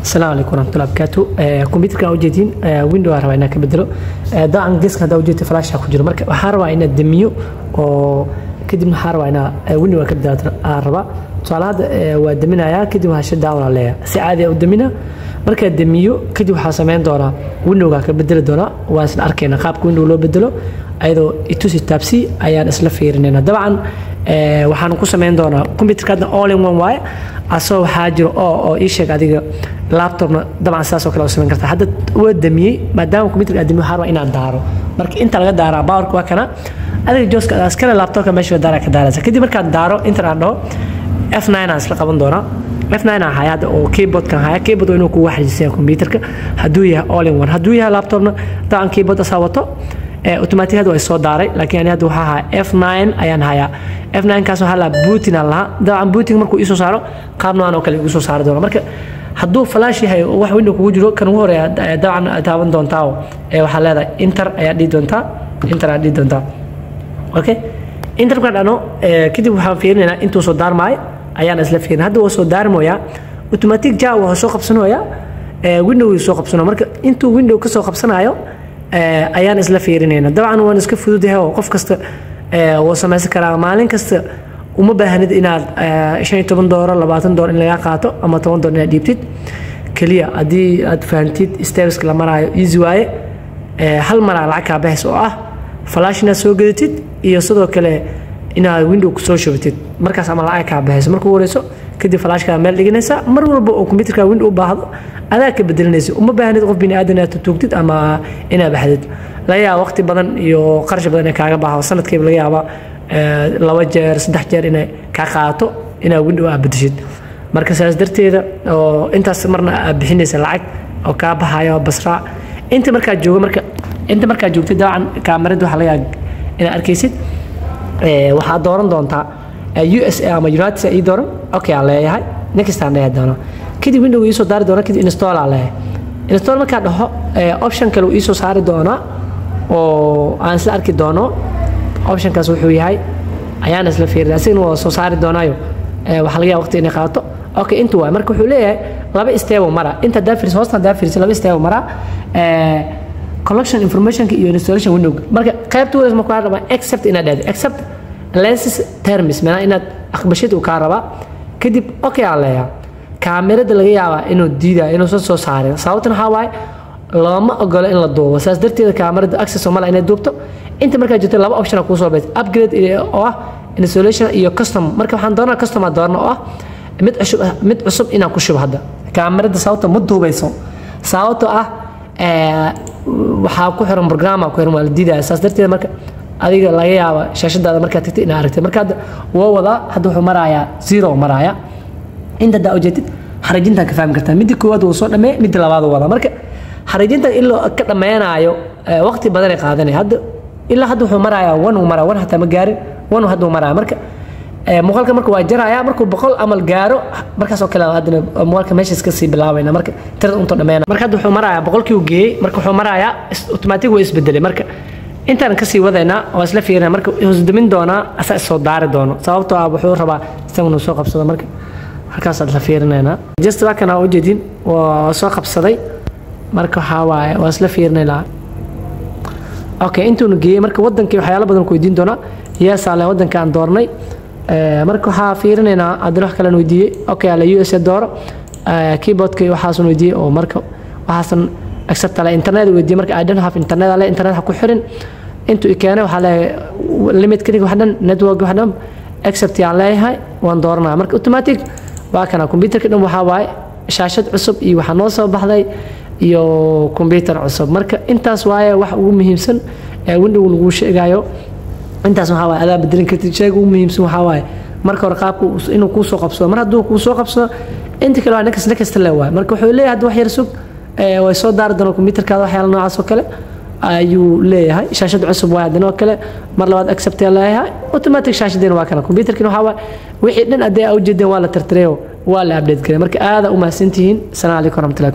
السلام عليكم ورحمة الله وبركاته. كمبيوتر كان وجدين ويندو هربا إنك بدله ده عن جسك هذا وجدت فلاش هكو جرو مركب هربا إن الدميو أو كده من هربا إن ويندو كده هربا سؤال هذا ودمنا يا كده وهالشيء داون عليه سعادة ودمنا مركب الدميو كده وحاسمين دورا ويندو كبدل دورا واسن أركينا خاب ويندو لو بدله أيضا يتوسي تابسي أيان أسلف فيرننا طبعا waxaan ku sameyn doonaa computerka all in one way asoo waxa jiro oo ii sheeg adiga laptopna dabcan saas oo kale oo sameyn kartaa hadda waa damiyay maadaama computerka aad damiyo harwa inaan daaro marka inta laga daara powerka waa kana adiga jooska askara laptopka meesha daara ka daaraysa kadib markaan daaro inta aan dhaho F9 aan isla qaban doonaa F9 aan hayada oo keyboard kan haya keyboard inuu ku waxaysiiyo computerka haduu yahay all in one haduu yahay laptopna taan keyboard asawato automatic هذا يسوى داري لكن يعني هذا وها F9 أيان هيا F9 كاسو هلا بوتين الله ده عن بوتين مركو يسوى صاروا قابنا أنا وكله يسوى صار دولا مركو هدو فلاشي هاي واحد وينو كوجرو كانوا هو ده عن تابن دون تاو وحلا هذا انتر أيادي دون تا انتر أيادي دون تا أوكي انتر كان أنا كده وها فينا انتو صدار معي أيان أسلف فينا هذا وصدار مويا automatic جاء وهسوق بسنو يا وينو يسوق بسنو مركو انتو وينو كسوق بسنو أيو ayaan isla fiirinayna dabcan waan iska fududahay oo qof kasta oo sameeyay karaa maalin kasta uma baahnid inaad $15 $20 in laga qaato ama $10 inaad dhiibtid kaliya hadii aad fahamtid steps la marayo easy way hal mar lacag ka bixis oo ah flashna soo gadatid iyo sidoo kale inaad window ku soo shubtid markaas ama lacag ka bixis markuu wareyso kadib flashka meel dhiganaysa mar walba oo computerka window u baahdo adaa ka bedelinaysa uma baahnid qof bini aadan aad toogtid ama ina baxdid la yaa waqti badan iyo qarash badan kaaga baaho sanadkii laga yaaba 2 jeer 3 jeer inay ka qaato ina window aad bedeshid marka saas darteeda oo intaas marna aad bixinaysa lacag oo ka baxayo basra inta marka joogtid dabcan kaamirada waxa la yaa ina arkaysid waxa dooran doontaa USA ama United States dooran okay aan leeyahay next aan leeyahay doona kadib window isoo daari doona kadib install aan leeyahay install marka dhaho option kale uu isoo saari doona oo aan isla arki doono option kaas wuxuu yahay ayaan isla fiirinaa si inuu soo saari doonaayo waxa laga yaabaa waqti inay qaato okay inta waa marka wuxuu leeyahay laba step mara inta daafiris hoosta daafiris laba step mara collection information iyo installation window marka qaybta wada ma ku araba accept ina dhaad accept lenses terms mana inaad aqbashid uu ka raba kadib okay aan leeyahay kaamirada laga yaabaa inuu diidaa inuu soo saaro sababtan waxa waay lama ogola in la duubo saas darteeda kaamirada access ma la inay duubto inta marka jirto laba option ku soo beed upgrade oo ah installation iyo custom marka waxaan doonaa custom doorno oo ah mid cusub inaan ku shubo hadda kaamirada sababta ma duubayso sababtoo ah waxa ku xiran programka ku xiran waalidida saas darteeda marka adiga laga yaaba shaashadaada marka tagtay in aragtay marka waa wada hadda wuxuu maraaya 0 maraaya inta daa ujeedid xariijinta ka fahmi kartaa mid koowaad uu soo dhameey mid labaad wada marka xariijinta ilaa ka dhameeyanayo waqti badan ay qaadanay hadda ilaa hadda wuxuu maraaya 1 uu maraa 1 hatta ma gaarin 1 hadda uu maraa marka muuqaalka marka waa jaraya markuu 100 amal gaaro markaas oo kale hadana muuqaalka meesha iska sii bilaabayna marka tirada unta dhameeyana marka hadda wuxuu maraaya 100kii uu geeyay marka wuxuu maraaya automatic way isbedelay marka intaan ka sii wadayna oo isla fiirina marka hoos damin doona asaa soo daari doono sababtoo ah wuxuu rabaa isaguna soo qabsado marka halkaas la fiirinayna just waa kana u jeedin waa soo qabsaday marka waxa waaye waa isla fiirinayna okay intuu geeyay marka wadankii waxyaalo badan ku weydiin doona yaasale wadanka aan doornay marka waxa fiirinayna adrox kale weydiiyay okay ala USA dooro keyboardka waxa soo weydiiyay oo marka waxaan accept ala internet weydiiyay marka I don't have internet ala internet ku xirin intuu ikeena waxa la limit kaliya waxdan network waxdan accept aan leeyahay waan dooranaa marka automatic waa kana computerka dhan waxa waay shaashad cusub iyo waxa noo soo baxday iyo computer cusub marka intaas waaye wax ugu muhiimsan ee window lagu sheegayo intaas waxa waay adaa bedelin kartid shayga ugu muhiimsan waxa waay marka hore qaabku inuu ku soo qabsado mar hadduu ku soo qabsado inta kale waa next leeyahay marka wuxuu leeyahay wax yar sug way soo daari doona computerka waxyaalo noocaas oo kale ayuu leeyahay shaashad cusub waa hadana kale mar labaad accept leeyahay automatic shaashadina waa kana computerkina waxa waa wixii dhan aday u jeedin waa la tirtireeyo waa la update gareey marka aad u mahadsantihiin assalamu alaykum warahmatullahi